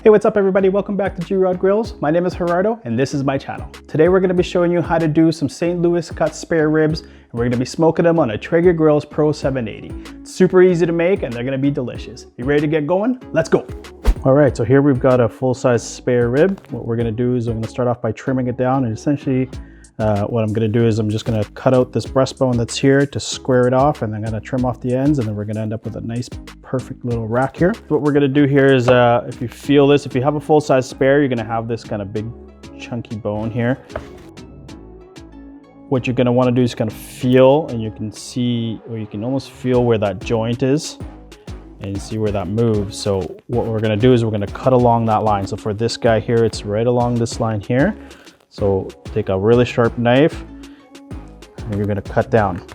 Hey, what's up everybody? Welcome back to Traeger Grills. My name is Gerardo and this is my channel. Today we're going to be showing you how to do some St. Louis cut spare ribs, and we're going to be smoking them on a Traeger Grills Pro 780. It's super easy to make and they're going to be delicious. You ready to get going? Let's go. All right, so here we've got a full-size spare rib. What we're going to do is I'm going to start off by trimming it down, and essentially what I'm going to do is I'm just going to cut out this breastbone that's here to square it off, and I'm going to trim off the ends, and then we're going to end up with a nice perfect little rack here. What we're going to do here is if you feel this, if you have a full-size spare, you're going to have this kind of big chunky bone here. What you're going to want to do is kind of feel, and you can see, or you can almost feel where that joint is and see where that moves. So what we're going to do is we're going to cut along that line. So for this guy here, it's right along this line here. So take a really sharp knife and you're going to cut down.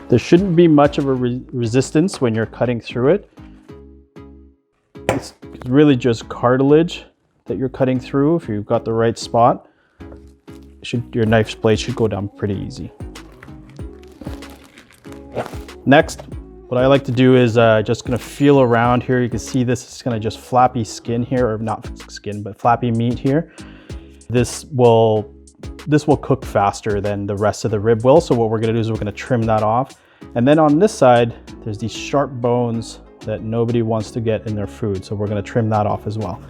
There shouldn't be much of a resistance when you're cutting through it. It's really just cartilage that you're cutting through. If you've got the right spot, your knife's blade should go down pretty easy. Next, what I like to do is just gonna feel around here. You can see this is kind of just flappy skin here, or not skin, but flappy meat here. This will cook faster than the rest of the rib will. So what we're gonna do is we're gonna trim that off. And then on this side, there's these sharp bones that nobody wants to get in their food. So we're gonna trim that off as well.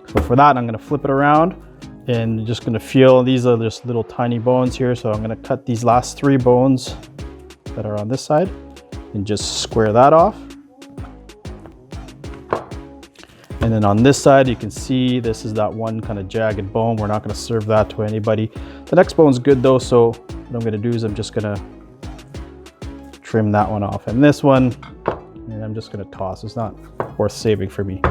So for that, I'm gonna flip it around and just gonna feel, these are just little tiny bones here. So I'm gonna cut these last 3 bones that are on this side and just square that off. And then on this side, you can see this is that one kind of jagged bone. We're not gonna serve that to anybody. The next bone's good though, so what I'm gonna do is I'm just gonna trim that one off. And this one, and I'm just gonna toss. It's not worth saving for me.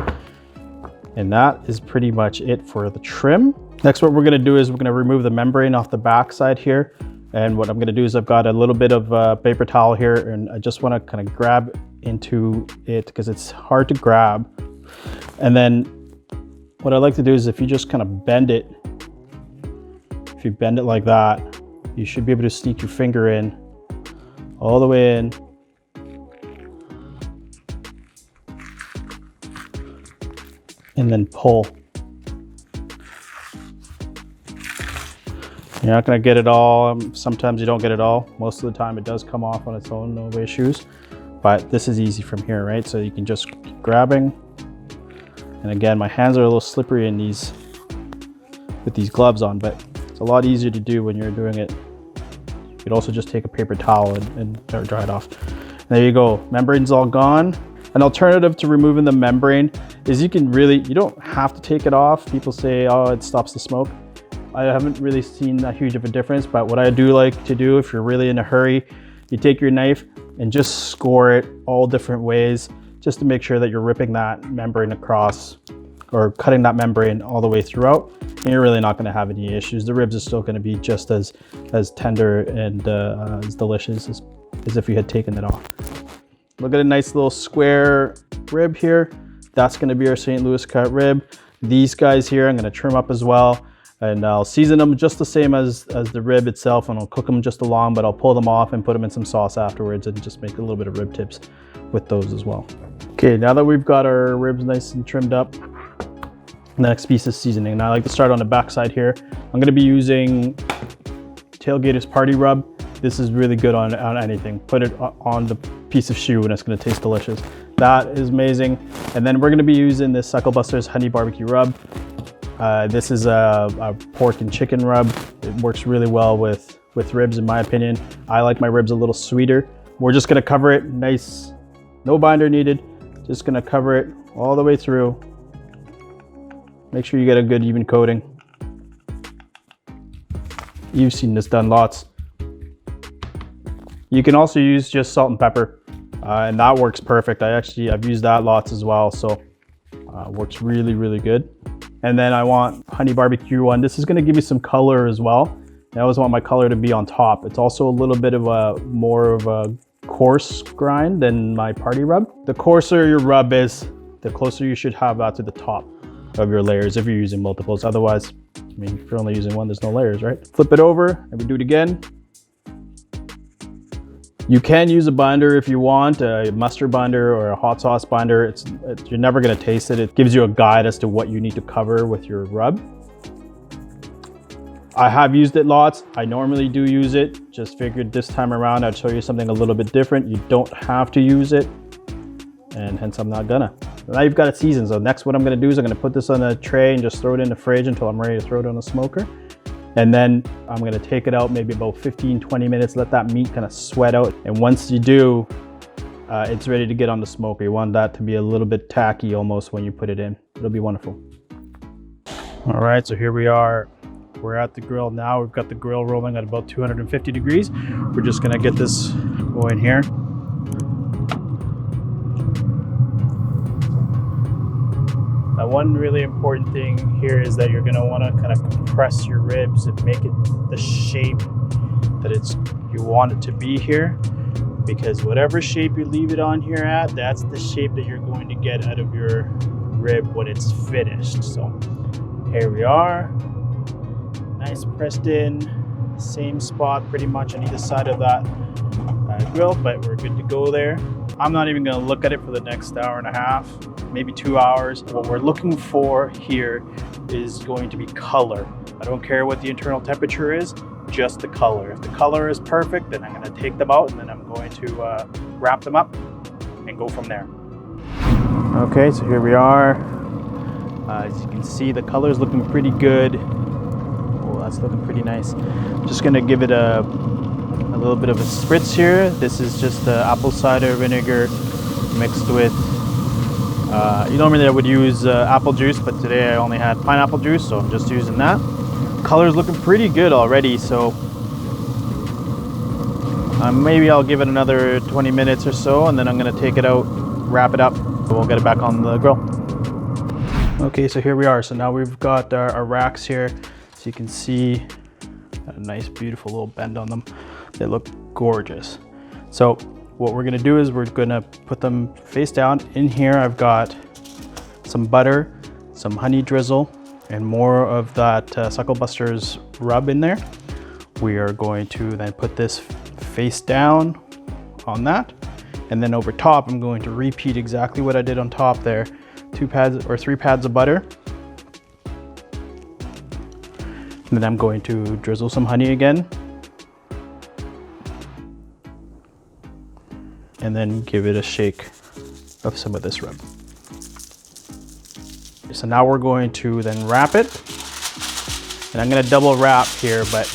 And that is pretty much it for the trim. Next, what we're gonna do is we're gonna remove the membrane off the back side here. And what I'm gonna do is I've got a little bit of paper towel here, and I just wanna kind of grab into it because it's hard to grab. And then what I like to do is if you just kind of bend it, if you bend it like that, you should be able to sneak your finger in, all the way in. And then pull. You're not gonna get it all. Sometimes you don't get it all. Most of the time it does come off on its own, no issues. But this is easy from here, right? So you can just keep grabbing. And again, my hands are a little slippery in these, with these gloves on, but it's a lot easier to do when you're doing it. You could also just take a paper towel and dry it off. There you go, membrane's all gone. An alternative to removing the membrane is you don't have to take it off. People say, oh, it stops the smoke. I haven't really seen that huge of a difference, but what I do like to do if you're really in a hurry, you take your knife and just score it all different ways, just to make sure that you're ripping that membrane across or cutting that membrane all the way throughout. And you're really not gonna have any issues. The ribs are still gonna be just as tender and as delicious as if you had taken it off. Look at a nice little square rib here. That's gonna be our St. Louis cut rib. These guys here, I'm gonna trim up as well. And I'll season them just the same as the rib itself, and I'll cook them just along, but I'll pull them off and put them in some sauce afterwards and just make a little bit of rib tips with those as well. Okay, now that we've got our ribs nice and trimmed up, the next piece is seasoning. And I like to start on the back side here. I'm gonna be using Tailgater's Party Rub. This is really good on anything. Put it on the piece of shoe and it's gonna taste delicious. That is amazing. And then we're gonna be using this Suckle Buster's Honey Barbecue Rub. This is a pork and chicken rub. It works really well with ribs in my opinion. I like my ribs a little sweeter. We're just gonna cover it nice, no binder needed. Just gonna cover it all the way through. Make sure you get a good even coating. You've seen this done lots. You can also use just salt and pepper, and that works perfect. I've used that lots as well, so works really, really good. And then I want honey barbecue one. This is gonna give you some color as well. I always want my color to be on top. It's also a little bit of more of a coarse grind than my party rub. The coarser your rub is, the closer you should have that to the top of your layers if you're using multiples. Otherwise, I mean, if you're only using one, there's no layers, right? Flip it over and we do it again. You can use a binder if you want, a mustard binder or a hot sauce binder. You're never gonna taste it. It gives you a guide as to what you need to cover with your rub. I have used it lots. I normally do use it. Just figured this time around I'd show you something a little bit different. You don't have to use it, and hence I'm not gonna. Now you've got it seasoned. So next what I'm gonna do is I'm gonna put this on a tray and just throw it in the fridge until I'm ready to throw it on the smoker. And then I'm gonna take it out maybe about 15-20 minutes, let that meat kind of sweat out. And once you do, it's ready to get on the smoker. You want that to be a little bit tacky almost when you put it in. It'll be wonderful. All right, so here we are. We're at the grill now. We've got the grill rolling at about 250 degrees. We're just gonna get this going here. Now, one really important thing here is that you're gonna wanna kind of compress your ribs and make it the shape that you want it to be here, because whatever shape you leave it on here at, that's the shape that you're going to get out of your rib when it's finished. So here we are, nice pressed in, same spot pretty much on either side of that grill, but we're good to go there. I'm not even gonna look at it for the next hour and a half, maybe 2 hours. What we're looking for here is going to be color. I don't care what the internal temperature is, just the color. If the color is perfect, then I'm gonna take them out and then I'm going to wrap them up and go from there. Okay, so here we are. As you can see, the color is looking pretty good. Oh, that's looking pretty nice. Just gonna give it a little bit of a spritz here. This is just apple cider vinegar mixed with, normally I would use apple juice, but today I only had pineapple juice, so I'm just using that. Color's looking pretty good already, so maybe I'll give it another 20 minutes or so, and then I'm gonna take it out, wrap it up, and we'll get it back on the grill. Okay, so here we are. So now we've got our racks here. So you can see a nice, beautiful little bend on them. They look gorgeous. So what we're gonna do is we're gonna put them face down. In here, I've got some butter, some honey drizzle, and more of that Suckle Busters rub in there. We are going to then put this face down on that. And then over top, I'm going to repeat exactly what I did on top there. 2 pads or 3 pads of butter. And then I'm going to drizzle some honey again. And then give it a shake of some of this rub. So now we're going to then wrap it. And I'm gonna double wrap here, but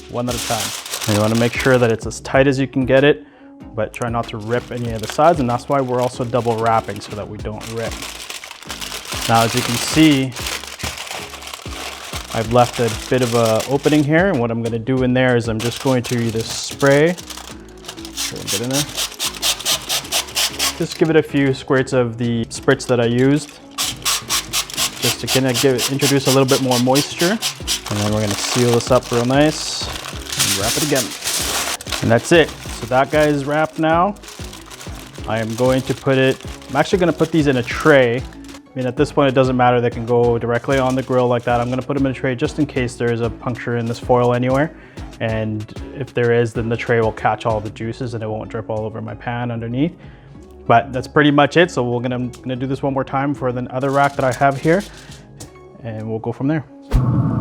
one at a time. And you wanna make sure that it's as tight as you can get it, but try not to rip any of the sides. And that's why we're also double wrapping, so that we don't rip. Now, as you can see, I've left a bit of a opening here. And what I'm gonna do in there is I'm just going to either spray, get in there. Just give it a few squirts of the spritz that I used, just to kind of introduce a little bit more moisture. And then we're gonna seal this up real nice and wrap it again. And that's it. So that guy is wrapped now. I am going to I'm actually gonna put these in a tray. I mean, at this point, it doesn't matter. They can go directly on the grill like that. I'm gonna put them in a tray just in case there is a puncture in this foil anywhere. And if there is, then the tray will catch all the juices and it won't drip all over my pan underneath. But that's pretty much it. So I'm gonna do this one more time for the other rack that I have here, and we'll go from there.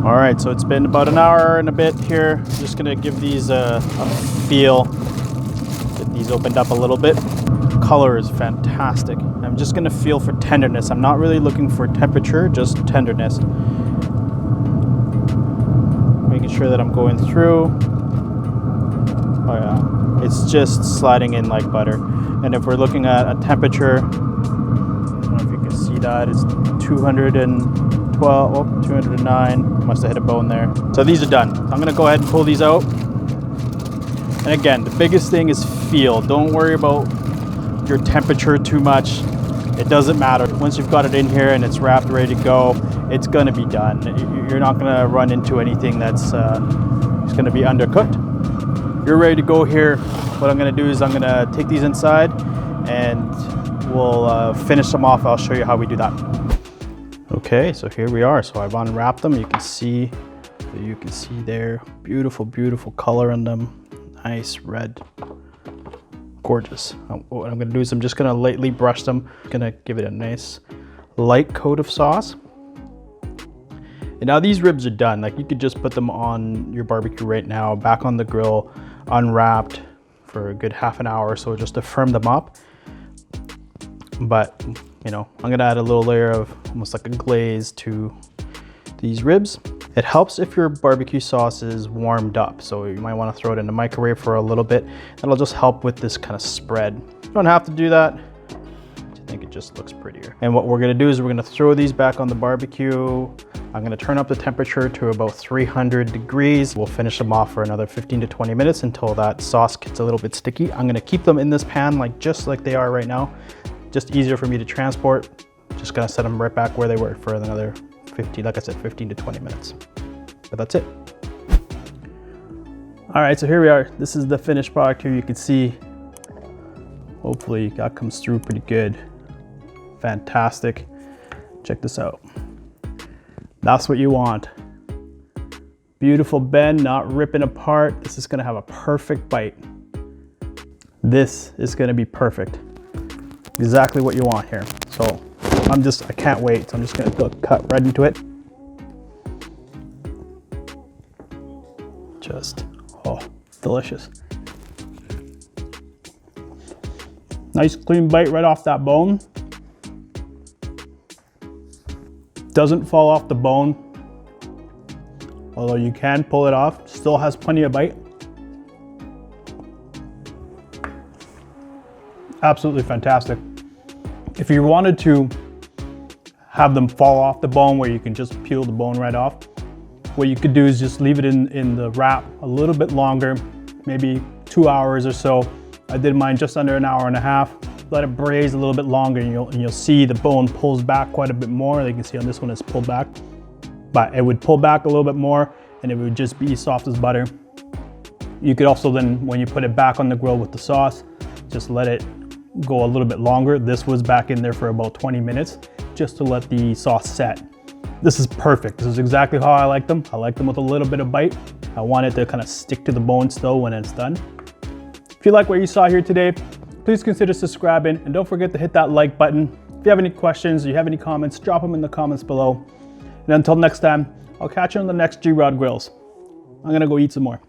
All right, so it's been about an hour and a bit here. I'm just gonna give these a feel, get these opened up a little bit. Color is fantastic. I'm just gonna feel for tenderness. I'm not really looking for temperature, just tenderness. Making sure that I'm going through. Oh yeah, it's just sliding in like butter. And if we're looking at a temperature, I don't know if you can see that, it's 212, oh, 209, must have hit a bone there. So these are done. I'm gonna go ahead and pull these out. And again, the biggest thing is feel. Don't worry about your temperature too much. It doesn't matter. Once you've got it in here and it's wrapped, ready to go, it's gonna be done. You're not gonna run into anything that's gonna be undercooked. You're ready to go here. What I'm gonna do is I'm gonna take these inside and we'll finish them off. I'll show you how we do that. Okay, so here we are. So I've unwrapped them. You can see there, beautiful, beautiful color in them. Nice red Gorgeous. What I'm gonna do is I'm just gonna lightly brush them. Gonna give it a nice light coat of sauce. And now these ribs are done. Like, you could just put them on your barbecue right now, back on the grill, unwrapped for a good half an hour or so just to firm them up. But, you know, I'm gonna add a little layer of almost like a glaze to these ribs. It helps if your barbecue sauce is warmed up. So you might wanna throw it in the microwave for a little bit. That'll just help with this kind of spread. You don't have to do that. I think it just looks prettier. And what we're gonna do is we're gonna throw these back on the barbecue. I'm gonna turn up the temperature to about 300 degrees. We'll finish them off for another 15 to 20 minutes until that sauce gets a little bit sticky. I'm gonna keep them in this pan just like they are right now. Just easier for me to transport. Just gonna set them right back where they were for another 15 to 20 minutes. But that's it. All right, so here we are. This is the finished product here. You can see, hopefully that comes through pretty good. Fantastic. Check this out. That's what you want. Beautiful bend, not ripping apart. This is gonna have a perfect bite. This is gonna be perfect. Exactly what you want here. So I can't wait. So I'm just gonna cut right into it. Just, oh, delicious. Nice clean bite right off that bone. Doesn't fall off the bone, although you can pull it off. Still has plenty of bite. Absolutely fantastic. If you wanted to have them fall off the bone where you can just peel the bone right off, what you could do is just leave it in the wrap a little bit longer, maybe 2 hours or so. I did mine just under an hour and a half. Let it braise a little bit longer and you'll see the bone pulls back quite a bit more. You can see on this one it's pulled back, but it would pull back a little bit more and it would just be soft as butter. You could also then, when you put it back on the grill with the sauce, just let it go a little bit longer. This was back in there for about 20 minutes just to let the sauce set. This is perfect. This is exactly how I like them. I like them with a little bit of bite. I want it to kind of stick to the bone still when it's done. If you like what you saw here today, please consider subscribing and don't forget to hit that like button. If you have any questions or you have any comments, drop them in the comments below. And until next time, I'll catch you on the next G-Rod Grills. I'm gonna go eat some more.